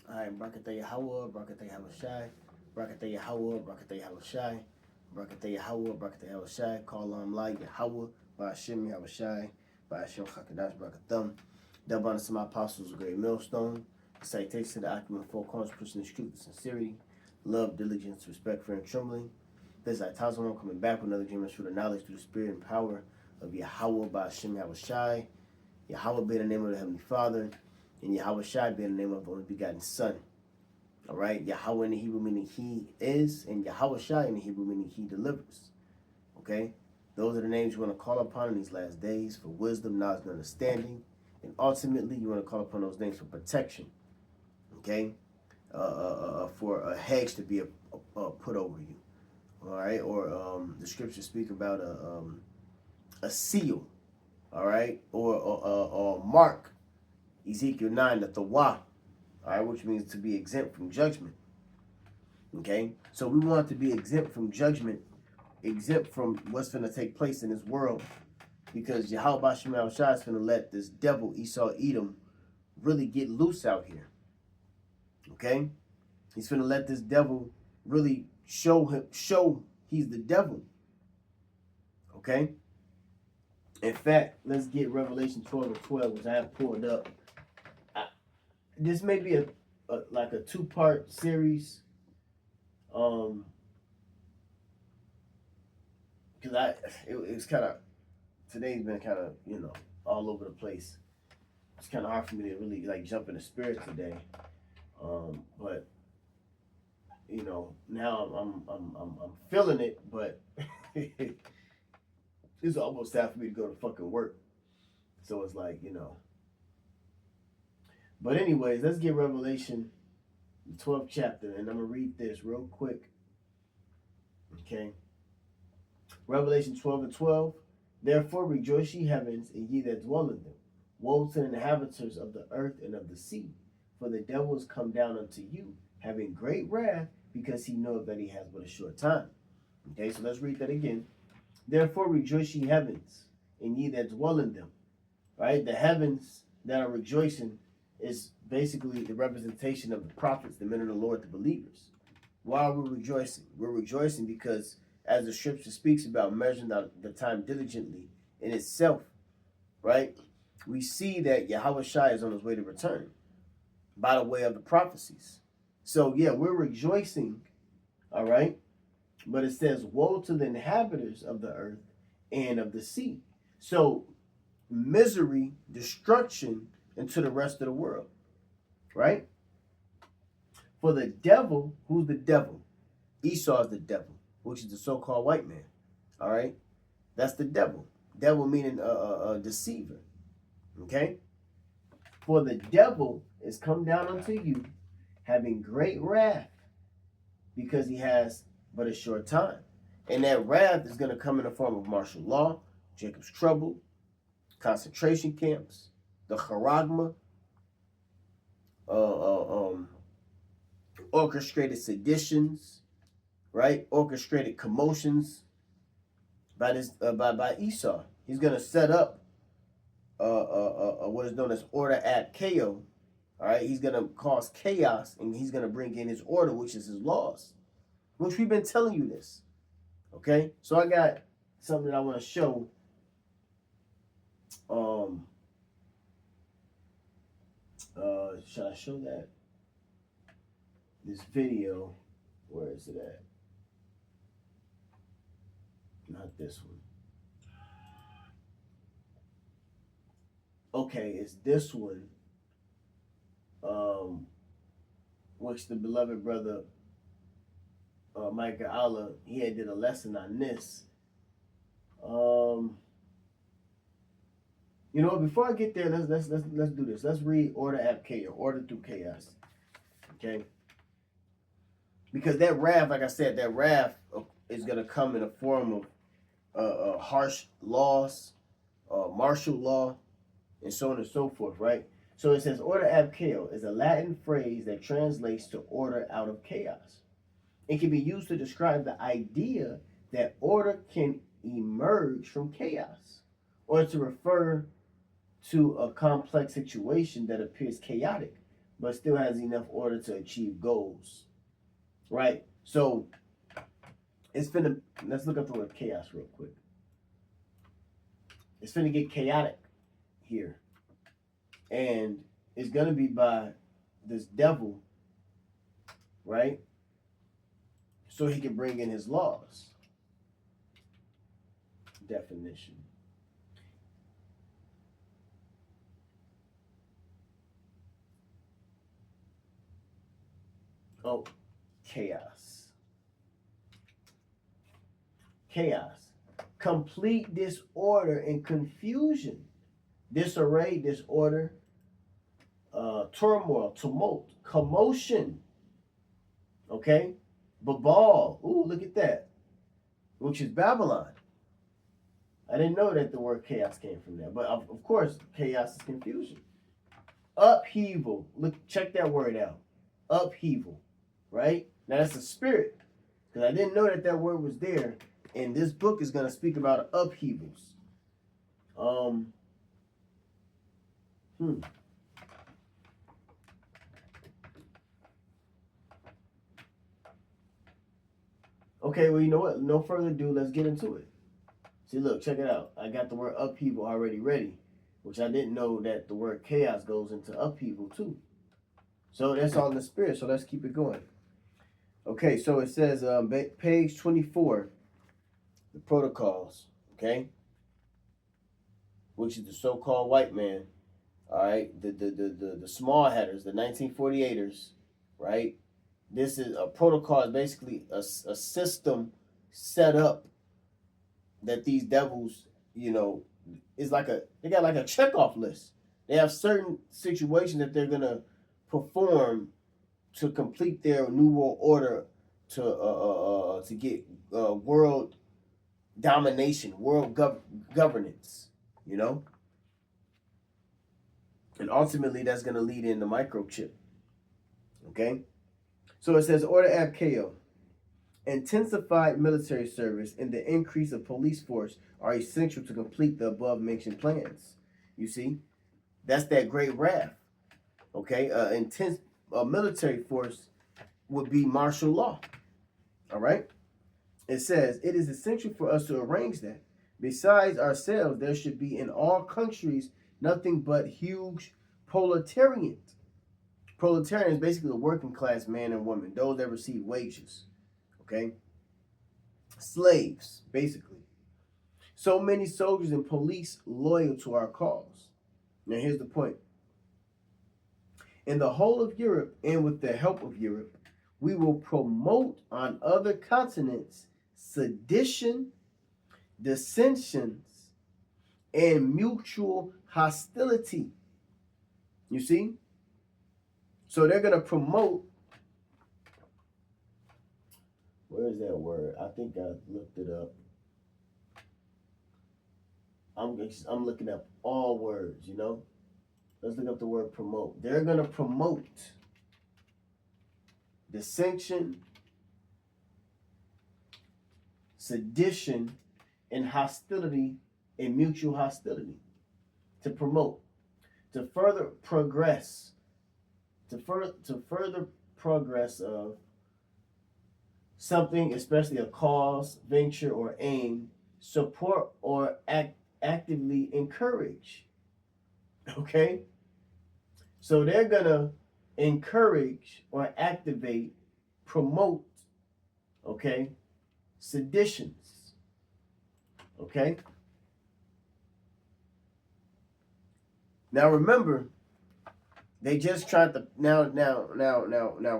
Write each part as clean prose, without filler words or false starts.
All right, Brakatah Yahweh, Brakatah Yahushai, Brakatah Yahweh, Brakatah Yahushai, Brakatah Yahweh, Brakatah Yahushai, call on Lai Yahweh, Ba'ashem Yahushai, Ba'ashem Chakadash Brakatham, double honor to my apostles, a great millstone, citation to the acumen, four corners, pushing the truth, sincerity, love, diligence, respect, fear, and trembling. This is Tazawam coming back with another dream through the knowledge, through the spirit and power of Yahweh, Ba'ashem Yahushai, Yahweh being the name of the Heavenly Father, and Yahweh Shai being the name of the only begotten Son. All right, Yahweh in the Hebrew meaning He is, and Yahweh Shai in the Hebrew meaning He delivers. Okay, those are the names you want to call upon in these last days for wisdom, knowledge, and understanding, and ultimately you want to call upon those names for protection. Okay, for a hedge to be put over you. All right, or the scriptures speak about a seal. All right, or mark. Ezekiel 9, the Tawah, all right, which means to be exempt from judgment. Okay, so we want to be exempt from judgment, exempt from what's going to take place in this world, because Yahweh Shemal Shai is going to let this devil Esau Edom really get loose out here. Okay, he's going to let this devil really show he's the devil. Okay, in fact, let's get Revelation 12 and 12, which I have pulled up. This may be like a two-part series, because it's kind of, today's been kind of all over the place. It's kind of hard for me to really like jump in the spirit today, but now I'm feeling it, but it's almost time for me to go to fucking work. So it's like But anyways, let's get Revelation, the 12th chapter, and I'm gonna read this real quick. Okay. Revelation 12 and 12. Therefore rejoice ye heavens, and ye that dwell in them. Woe to the inhabitants of the earth and of the sea, for the devil is come down unto you, having great wrath, because he knoweth that he has but a short time. Okay, so let's read that again. Therefore rejoice ye heavens, and ye that dwell in them. Right? The heavens that are rejoicing is basically the representation of the prophets, the men of the Lord, the believers. Why are we rejoicing? We're rejoicing because, as the scripture speaks about measuring the time diligently in itself, right? We see that Yahweh Shai is on his way to return by the way of the prophecies. So, yeah, we're rejoicing, all right? But it says, woe to the inhabitants of the earth and of the sea. So, misery, destruction into the rest of the world, right? For the devil, who's the devil? Esau is the devil, which is the so-called white man, all right? That's the devil. Devil meaning a deceiver, okay? For the devil is come down unto you, having great wrath, because he has but a short time. And that wrath is going to come in the form of martial law, Jacob's trouble, concentration camps, the charagma, orchestrated seditions, right? Orchestrated commotions by by Esau. He's going to set up what is known as order ad chaos. All right, he's going to cause chaos, and he's going to bring in his order, which is his laws, which we've been telling you this. Okay, so I got something that I want to show. Should I show that? This video, where is it at? Not this one. Okay, it's this one. Which the beloved brother Micah Allah, he had did a lesson on this. Before I get there, let's do this. Let's read Order ab Chaos, Order through Chaos. Okay? Because that wrath, like I said, that wrath is going to come in a form of harsh laws, martial law, and so on and so forth, right? So it says order ab chaos is a Latin phrase that translates to order out of chaos. It can be used to describe the idea that order can emerge from chaos, or to refer to a complex situation that appears chaotic, but still has enough order to achieve goals, right? So it's finna, let's look up the word chaos real quick. It's finna get chaotic here. And it's gonna be by this devil, right? So he can bring in his laws. Definition. Oh, chaos. Chaos. Complete disorder and confusion. Disarray, disorder, turmoil, tumult, commotion. Okay? Babal. Ooh, look at that. Which is Babylon. I didn't know that the word chaos came from there. But of course, chaos is confusion. Upheaval. Look, check that word out. Upheaval. Right? Now that's a spirit. Because I didn't know that that word was there. And this book is going to speak about upheavals. Okay, well, you know what? No further ado, let's get into it. See, look, check it out. I got the word upheaval already ready, which I didn't know that the word chaos goes into upheaval too. So that's all in the spirit, so let's keep it going. Okay, so it says page 24, the protocols, okay? Which is the so-called white man, all right? The small headers, the 1948ers, right? This is a protocol, is basically a system set up that these devils, you know, is like they got like a checkoff list. They have certain situations that they're gonna perform to complete their new world order to get world domination, world governance, you know, and ultimately that's gonna lead into microchip. Okay, so it says order ab KO. Intensified military service and the increase of police force are essential to complete the above mentioned plans. You see, that's that great wrath. Okay, intense military force would be martial law. All right, it says it is essential for us to arrange that. Besides ourselves, there should be in all countries nothing but huge proletarians. Proletarian is basically the working class man and woman, those that receive wages. Okay? Slaves, basically. So many soldiers and police loyal to our cause. Now, here's the point. In the whole of Europe, and with the help of Europe, we will promote on other continents sedition, dissensions, and mutual hostility. You see? So they're going to promote. Where is that word? I think I looked it up. I'm looking up all words, you know? Let's look up the word promote. They're going to promote dissension, sedition, and hostility, and mutual hostility. To promote, to further progress, to further progress of something, especially a cause, venture, or aim, support or actively encourage. Okay? So they're going to encourage or activate, promote, okay, seditions. Okay? Now remember, they just tried to now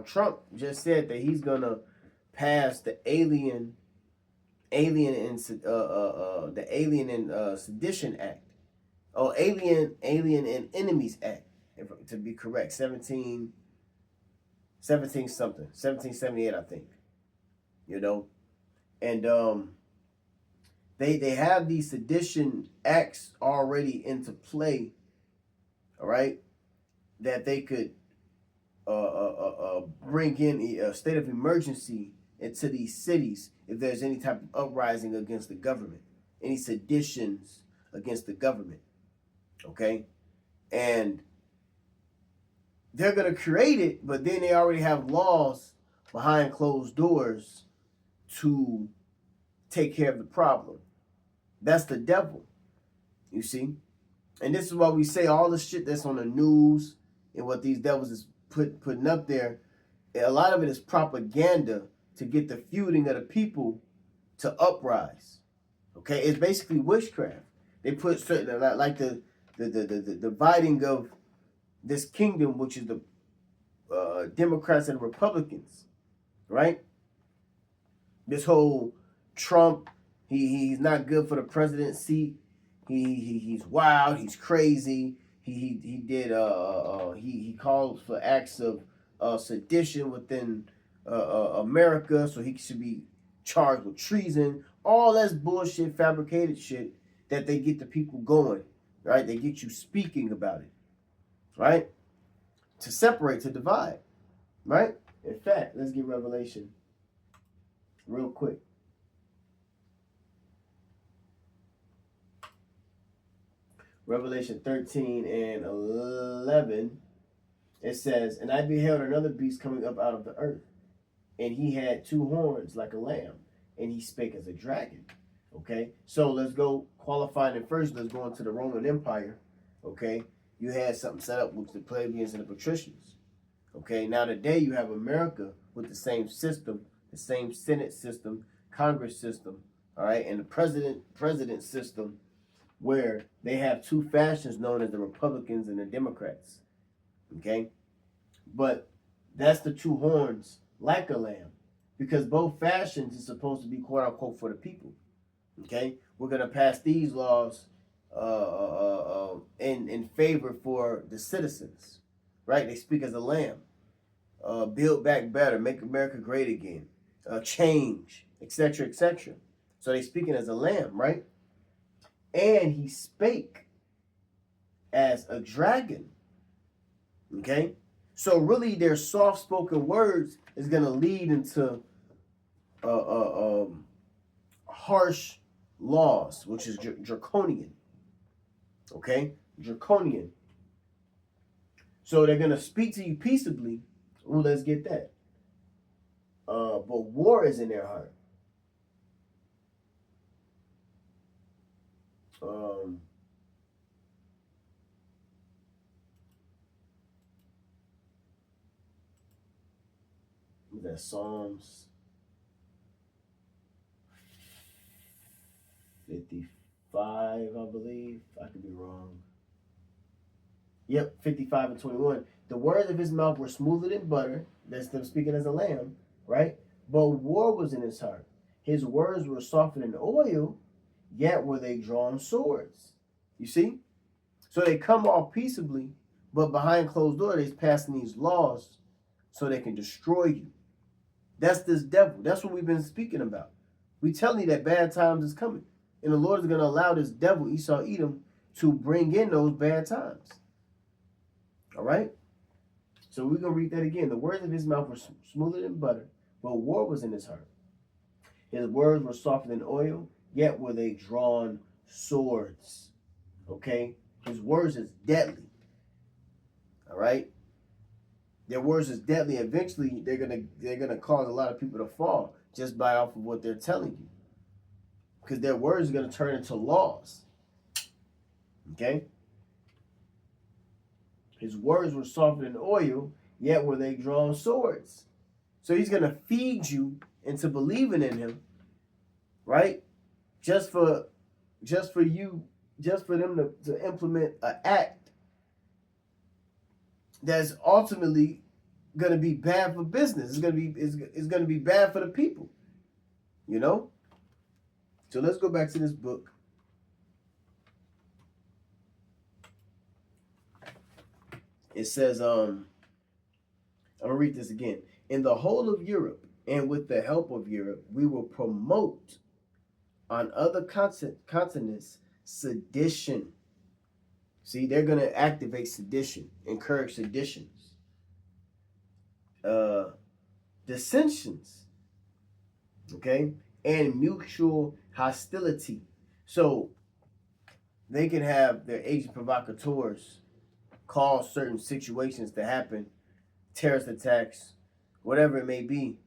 Trump just said that he's gonna pass the Alien and Sedition Act. Oh, Alien and Enemies Act, to be correct. 1778, I think. You know? And they have these sedition acts already into play, all right, that they could bring in a state of emergency into these cities if there's any type of uprising against the government, any seditions against the government, okay? And they're going to create it, but then they already have laws behind closed doors to take care of the problem. That's the devil, you see? And this is why we say all the shit that's on the news and what these devils is putting up there, a lot of it is propaganda to get the feuding of the people to uprise. Okay, it's basically witchcraft. They put certain like the dividing of this kingdom, which is the Democrats and Republicans, right? This whole Trump, he's not good for the presidency. He's wild. He's crazy. He called for acts of sedition within America, so he should be charged with treason. All that's bullshit, fabricated shit that they get the people going, right? They get you speaking about it, right? To separate, to divide, right? In fact, let's get Revelation real quick. Revelation 13 and 11, it says, "And I beheld another beast coming up out of the earth, and he had two horns like a lamb, and he spake as a dragon." Okay, so let's go qualifying it first. Let's go into the Roman Empire. Okay, you had something set up with the plebeians and the patricians. Okay, now today you have America with the same system, the same Senate system, Congress system, all right, and the president system, where they have two factions known as the Republicans and the Democrats. Okay, but that's the two horns like a lamb, because both factions is supposed to be quote unquote for the people. Okay, we're gonna pass these laws in favor for the citizens, right? They speak as a lamb. Build back better, make America great again, change, etc., etc. So they speaking as a lamb, right? And he spake as a dragon. Okay, so really their soft-spoken words is gonna lead into harsh laws, which is draconian. Okay, draconian. So they're gonna speak to you peaceably. Ooh, let's get that. But war is in their heart. That Psalms 55, I believe. I could be wrong. Yep, 55 and 21. The words of his mouth were smoother than butter. That's them speaking as a lamb, right? But war was in his heart. His words were softer than oil, yet were they drawn swords. You see? So they come off peaceably, but behind closed doors, they're passing these laws so they can destroy you. That's this devil. That's what we've been speaking about. We telling you that bad times is coming. And the Lord is going to allow this devil, Esau Edom, to bring in those bad times. All right? So we're going to read that again. The words of his mouth were smoother than butter, but war was in his heart. His words were softer than oil, yet were they drawn swords. Okay? His words is deadly. All right? Their words is deadly. Eventually, they're gonna cause a lot of people to fall just by off of what they're telling you, because their words are gonna turn into laws. Okay. His words were softer than oil, yet were they drawn swords. So he's gonna feed you into believing in him, right? Just for them to implement an act that's ultimately going to be bad for business. It's going to be bad for the people. You know? So let's go back to this book. It says, I'm going to read this again. "In the whole of Europe, and with the help of Europe, we will promote on other continents sedition." See, they're going to activate sedition, encourage seditions, dissensions, okay, and mutual hostility. So they can have their agent provocateurs cause certain situations to happen, terrorist attacks, whatever it may be,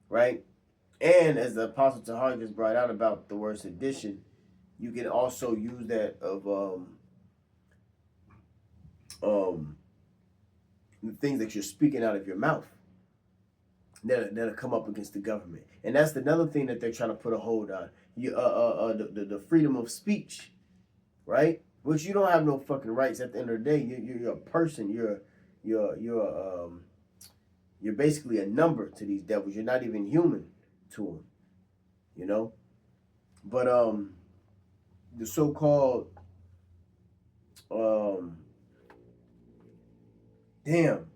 right? And as the Apostle Tahar just brought out about the word sedition, you can also use that of the things that you're speaking out of your mouth that'll come up against the government. And that's another thing that they're trying to put a hold on. The freedom of speech, right? Which you don't have no fucking rights at the end of the day. You're a person. You're basically a number to these devils. You're not even human to them, you know. But the so-called damn.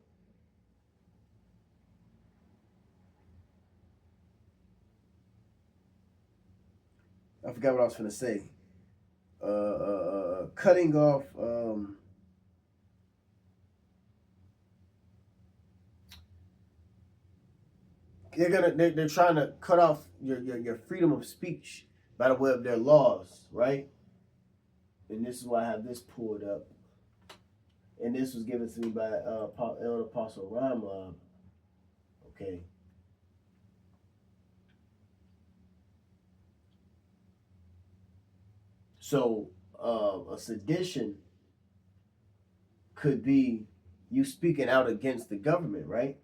I forgot what I was gonna say. Cutting off. They're trying to cut off your freedom of speech by the way of their laws, right? And this is why I have this pulled up. And this was given to me by Elder Apostle Rama. Okay. So a sedition could be you speaking out against the government, right?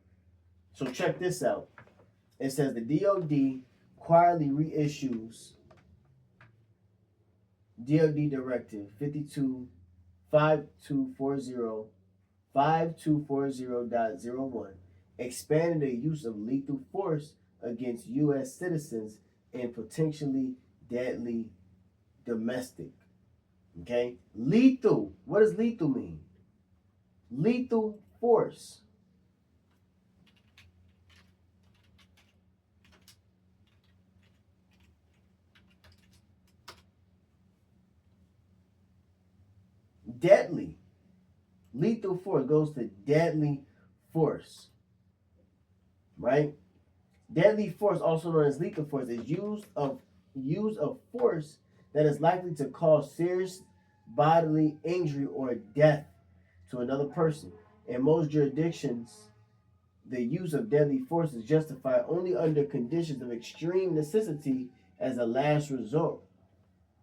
So check this out. It says the DOD quietly reissues DOD Directive 5240.01, expanding the use of lethal force against U.S. citizens and potentially deadly domestic. Okay? Lethal. What does lethal mean? Lethal force. Deadly. Lethal force goes to deadly force. Right? Deadly force, also known as lethal force, is use of force that is likely to cause serious bodily injury or death to another person. In most jurisdictions, the use of deadly force is justified only under conditions of extreme necessity as a last resort,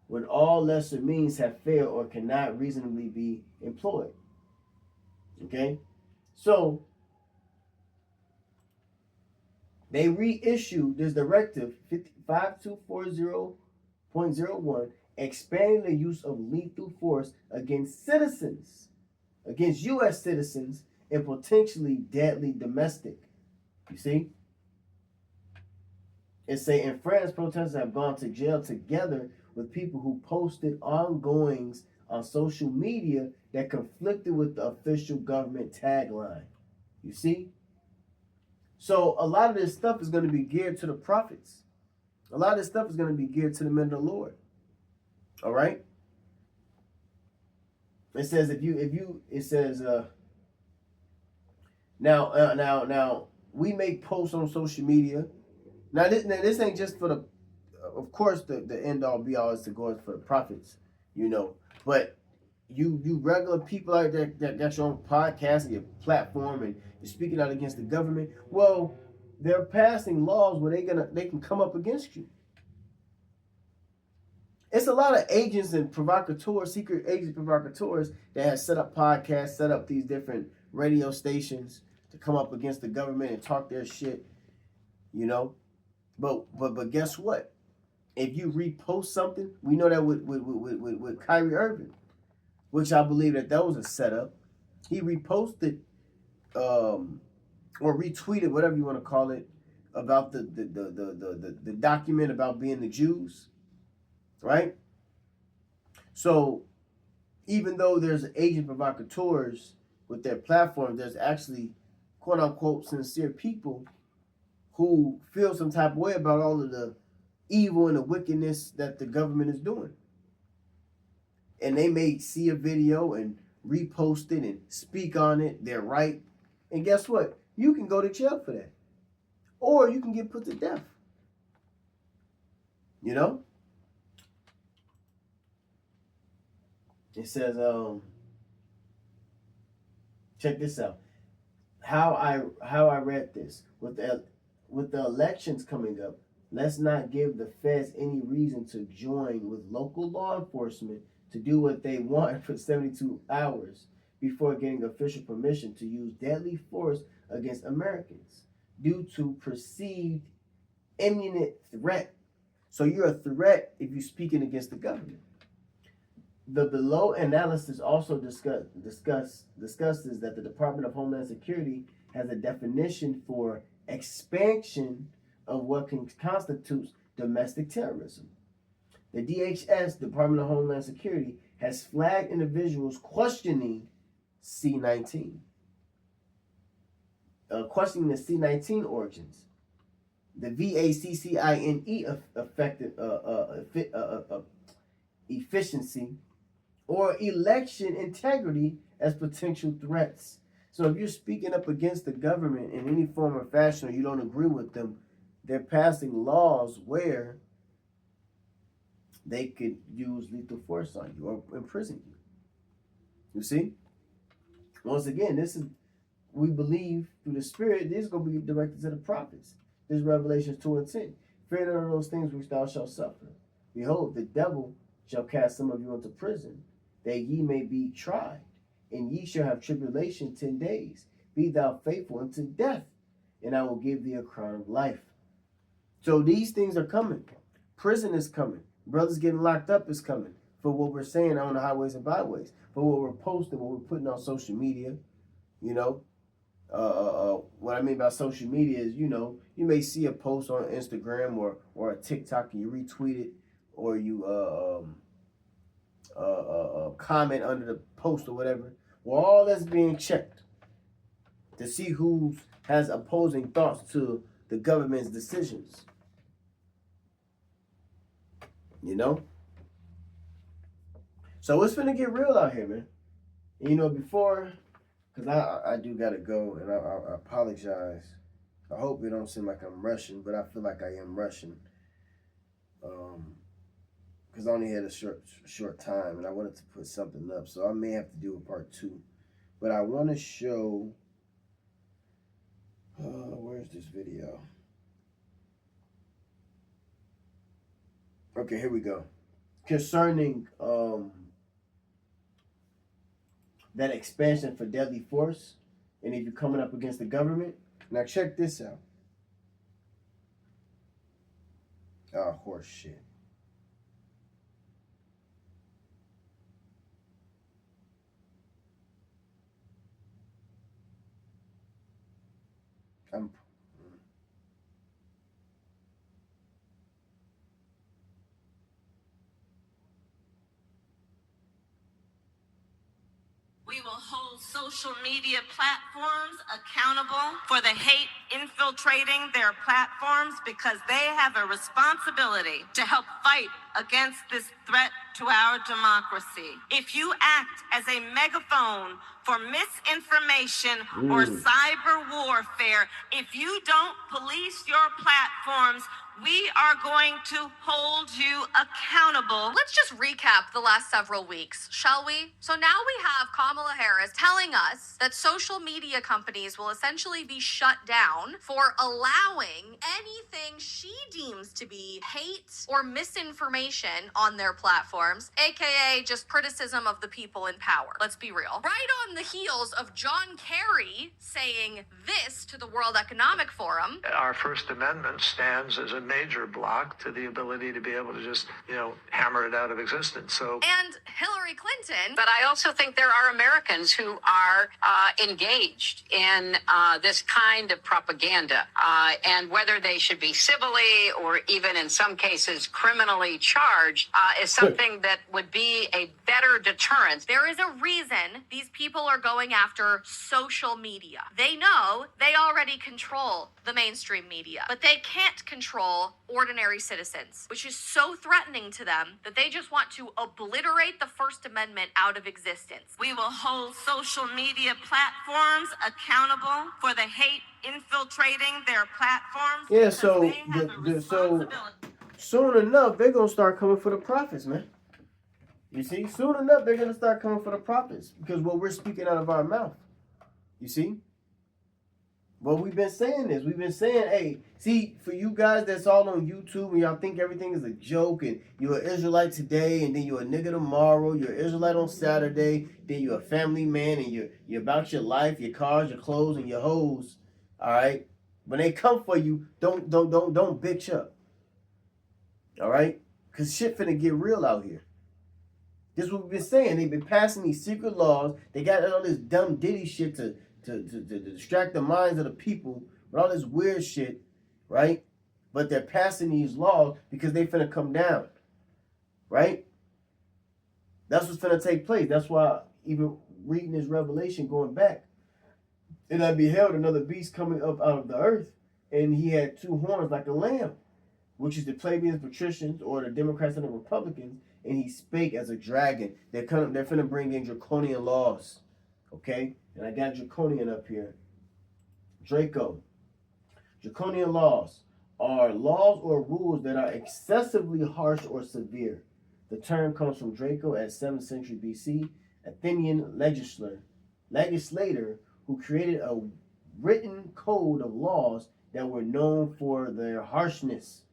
when all lesser means have failed or cannot reasonably be employed. Okay? So, they reissued this directive 5240.01, expanding the use of lethal force against citizens, against U.S. citizens, and potentially deadly domestic. You see? It say in France, protesters have gone to jail together with people who posted ongoings on social media that conflicted with the official government tagline. You see? So a lot of this stuff is going to be geared to the prophets. A lot of this stuff is going to be geared to the men of the Lord. All right? It says now we make posts on social media. Now this ain't just for the, of course the end all be all is to go for the prophets, you know. But you regular people out there that got your own podcast and your platform and you're speaking out against the government. Well, they're passing laws where they can come up against you. It's a lot of agents and provocateurs, secret agents, provocateurs that have set up podcasts, set up these different radio stations to come up against the government and talk their shit, you know. But guess what? If you repost something, we know that with Kyrie Irving, which I believe that was a setup. He reposted or retweeted, whatever you want to call it, about the document about being the Jews, right? So even though there's agent provocateurs with their platform, there's actually quote unquote sincere people who feel some type of way about all of the evil and the wickedness that the government is doing. And they may see a video and repost it and speak on it. They're right. And guess what? You can go to jail for that. Or you can get put to death. You know? It says, Check this out. How I read this with the elections coming up. Let's not give the feds any reason to join with local law enforcement to do what they want for 72 hours before getting official permission to use deadly force against Americans due to perceived imminent threat. So you're a threat if you're speaking against the government. The below analysis also discusses that the Department of Homeland Security has a definition for expansion of what constitutes domestic terrorism. The DHS, Department of Homeland Security, has flagged individuals questioning C-19, questioning the C-19 origins. The VACCINE efficiency or election integrity as potential threats. So if you're speaking up against the government in any form or fashion, or you don't agree with them, they're passing laws where they could use lethal force on you or imprison you. You see? Once again, this is, we believe through the Spirit, this is going to be directed to the prophets. This is Revelations 2:10. Fear none of those things which thou shalt suffer. Behold, the devil shall cast some of you into prison, that ye may be tried, and ye shall have tribulation 10 days. Be thou faithful unto death, and I will give thee a crown of life. So these things are coming. Prison is coming. Brothers getting locked up is coming for what we're saying on the highways and byways, for what we're posting, what we're putting on social media. You know, what I mean by social media is, you know, you may see a post on Instagram or a TikTok and you retweet it, or you comment under the post or whatever. Well, all that's being checked to see who has opposing thoughts to the government's decisions. You know? So it's finna get real out here, man. You know, before, because I do gotta go, and I apologize. I hope it don't seem like I'm rushing, but I feel like I am rushing. Because I only had a short time, and I wanted to put something up, so I may have to do a part 2. But I want to show, where's this video? Okay, here we go. Concerning that expansion for deadly force, and if you're coming up against the government. Now check this out. Oh, horse shit. We will hold social media platforms accountable for the hate infiltrating their platforms because they have a responsibility to help fight against this threat to our democracy. If you act as a megaphone for misinformation or cyber warfare, if you don't police your platforms, we are going to hold you accountable. Let's just recap the last several weeks, shall we? So now we have Kamala Harris telling us that social media companies will essentially be shut down for allowing anything she deems to be hate or misinformation on their platforms, aka just criticism of the people in power. Let's be real. Right on the heels of John Kerry saying this to the World Economic Forum. Our First Amendment stands as a major block to the ability to be able to just, hammer it out of existence. So, and Hillary Clinton. But I also think there are Americans who are engaged in this kind of propaganda, and whether they should be civilly or even in some cases criminally charged is something that would be a better deterrent. There is a reason these people are going after social media. They know they already control the mainstream media, but they can't control ordinary citizens, which is so threatening to them that they just want to obliterate the First Amendment out of existence. We will hold social media platforms accountable for the hate infiltrating their platforms. Yeah, so soon enough they're gonna start coming for the prophets, man. You see, soon enough they're gonna start coming for the prophets because what we're speaking out of our mouth. You see? Well, we've been saying this. We've been saying, hey, see, for you guys that's all on YouTube and y'all think everything is a joke and you're an Israelite today and then you're a nigga tomorrow, you're an Israelite on Saturday, then you're a family man and you're about your life, your cars, your clothes, and your hoes. All right? When they come for you, don't bitch up. All right? Because shit finna get real out here. This is what we've been saying. They've been passing these secret laws. They got all this dumb ditty shit to distract the minds of the people with all this weird shit, right? But they're passing these laws because they finna come down, right? That's what's finna take place. That's why even reading this revelation going back, and I beheld another beast coming up out of the earth, and he had two horns like a lamb, which is the plebeians, patricians, or the Democrats and the Republicans, and he spake as a dragon. They're finna bring in draconian laws, okay? And I got draconian up here. Draco. Draconian laws are laws or rules that are excessively harsh or severe. The term comes from Draco at 7th century BC, Athenian legislator who created a written code of laws that were known for their harshness.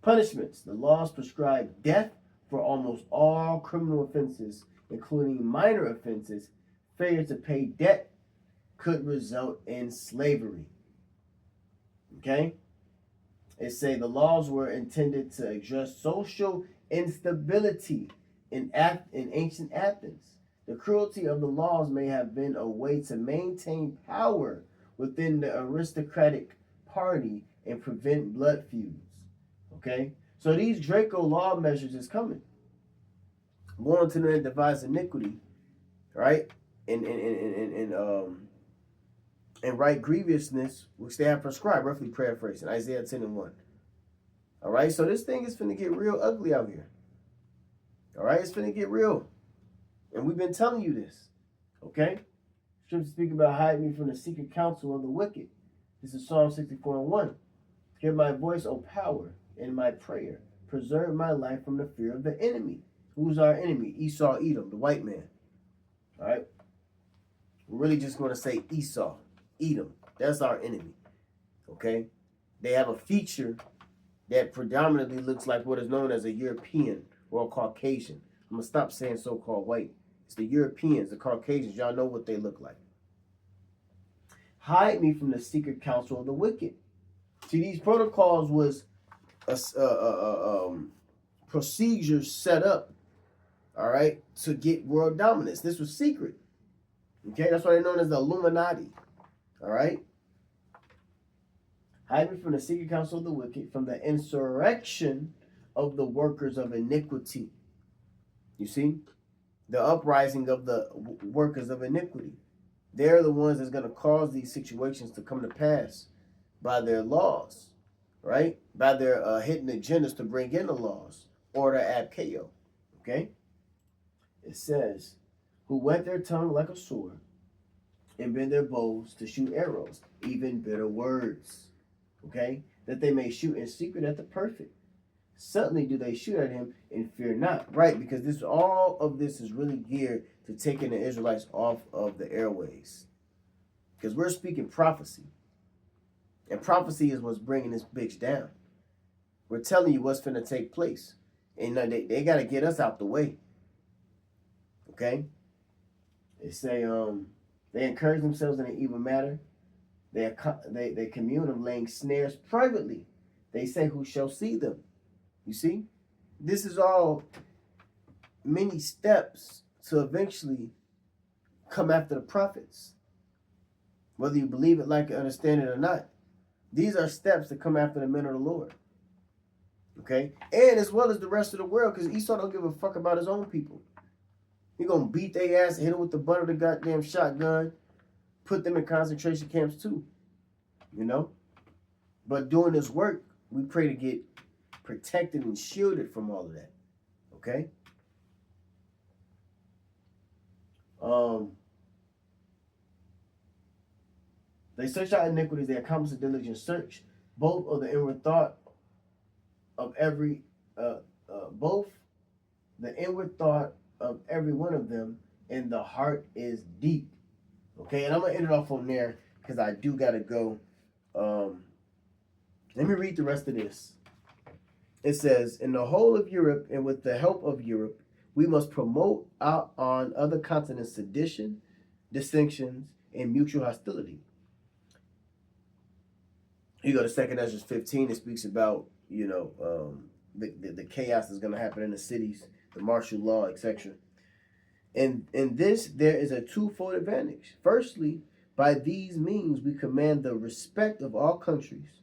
Punishments. The laws prescribe death for almost all criminal offenses, including minor offenses. Failure to pay debt could result in slavery. Okay? It say the laws were intended to address social instability in ancient Athens. The cruelty of the laws may have been a way to maintain power within the aristocratic party and prevent blood feuds. Okay? So these Draco law measures is coming. Going to the devise iniquity, right? And right grievousness, which they have prescribed, roughly paraphrasing, Isaiah 10 and 1. All right, so this thing is finna get real ugly out here. All right, it's finna get real. And we've been telling you this, okay? Scripture speak about hide me from the secret counsel of the wicked. This is Psalm 64 and 1. Hear my voice, O power, in my prayer. Preserve my life from the fear of the enemy. Who's our enemy? Esau, Edom, the white man. All right? We're really just going to say Esau, Edom. That's our enemy. Okay? They have a feature that predominantly looks like what is known as a European or a Caucasian. I'm going to stop saying so-called white. It's the Europeans, the Caucasians. Y'all know what they look like. Hide me from the secret counsel of the wicked. See, these protocols was procedures set up, all right, to get world dominance. This was secret. Okay, that's why they're known as the Illuminati. All right. Hide me from the secret counsel of the wicked, from the insurrection of the workers of iniquity. You see? The uprising of the workers of iniquity. They're the ones that's going to cause these situations to come to pass by their laws, right? By their hidden agendas to bring in the laws, or the abkeo. Okay? It says, who whet their tongue like a sword and bend their bows to shoot arrows, even bitter words. Okay? That they may shoot in secret at the perfect. Suddenly do they shoot at him and fear not. Right? Because this all of this is really geared to taking the Israelites off of the airways. Because we're speaking prophecy. And prophecy is what's bringing this bitch down. We're telling you what's finna take place. And they got to get us out the way. Okay? They say they encourage themselves in an evil matter. They commune of laying snares privately. They say, who shall see them? You see? This is all many steps to eventually come after the prophets. Whether you believe it, like it, understand it or not. These are steps to come after the men of the Lord. Okay? And as well as the rest of the world, because Esau don't give a fuck about his own people. He gonna beat their ass, hit them with the butt of the goddamn shotgun, put them in concentration camps too. You know? But doing this work, we pray to get protected and shielded from all of that. Okay? They search out iniquities, they accomplish a diligent search, both of the inward thought of every both the inward thought of every one of them, and the heart is deep. Okay, and I'm going to end it off on there because I do got to go. Let me read the rest of this. It says, in the whole of Europe and with the help of Europe, we must promote out on other continents sedition, distinctions, and mutual hostility. You go to 2 Ezra 15, it speaks about, the chaos that's going to happen in the cities, the martial law, etc. And in this, there is a twofold advantage. Firstly, by these means, we command the respect of all countries,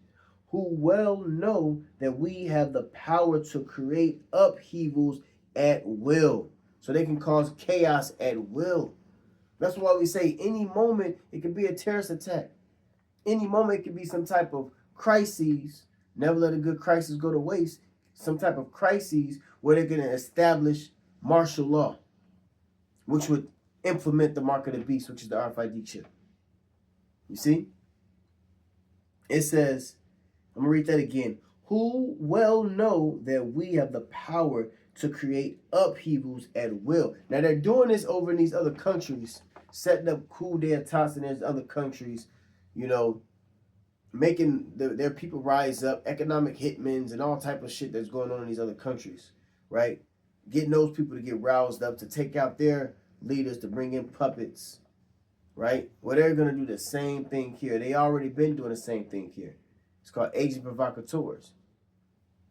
who well know that we have the power to create upheavals at will. So they can cause chaos at will. That's why we say any moment it could be a terrorist attack. Any moment it could be some type of crises. Never let a good crisis go to waste. Some type of crises where they're going to establish martial law, which would implement the mark of the beast, which is the RFID chip. You see? It says, I'm going to read that again. Who well know that we have the power to create upheavals at will. Now, they're doing this over in these other countries, setting up coup d'etats in these other countries, making their people rise up, economic hitmens and all type of shit that's going on in these other countries, right? Getting those people to get roused up, to take out their leaders, to bring in puppets, right? Well, they're going to do the same thing here. They already been doing the same thing here. It's called agent provocateurs,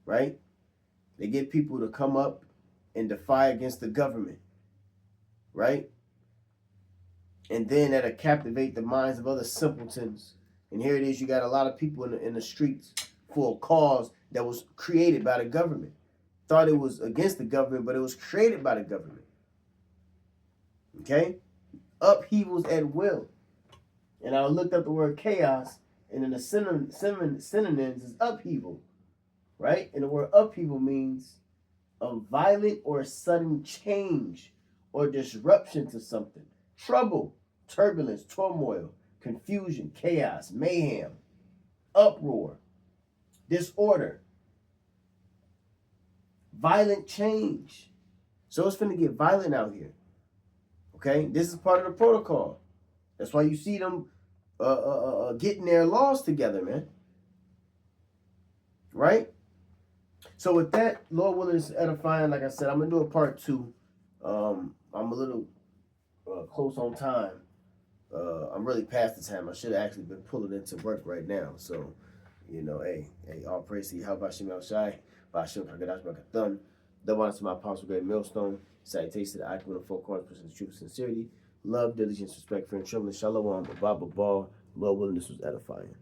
right? They get people to come up and defy against the government, right? And then that'll captivate the minds of other simpletons. And here it is, you got a lot of people in the streets for a cause that was created by the government. Thought it was against the government, but it was created by the government. Okay? Upheavals at will. And I looked up the word chaos, and then the synonyms is upheaval, right? And the word upheaval means a violent or sudden change or disruption to something. Trouble, turbulence, turmoil, confusion, chaos, mayhem, uproar, disorder, violent change. So it's finna get violent out here. Okay? This is part of the protocol. That's why you see them getting their laws together, man. Right? So with that, Lord willing, is edifying. Like I said, I'm going to do a part 2. I'm a little close on time. I'm really past the time. I should have actually been pulling into work right now. So, hey, all praise to you. How about Shem El Shai? Bashim Kagadash Bakathun. Double honor to my apostle, great millstone. Salutations to the icon of 4 corners, person of truth, sincerity, love, diligence, respect, fear, and trembling. Shalom, Baba Ball. Lord willing, this was edifying.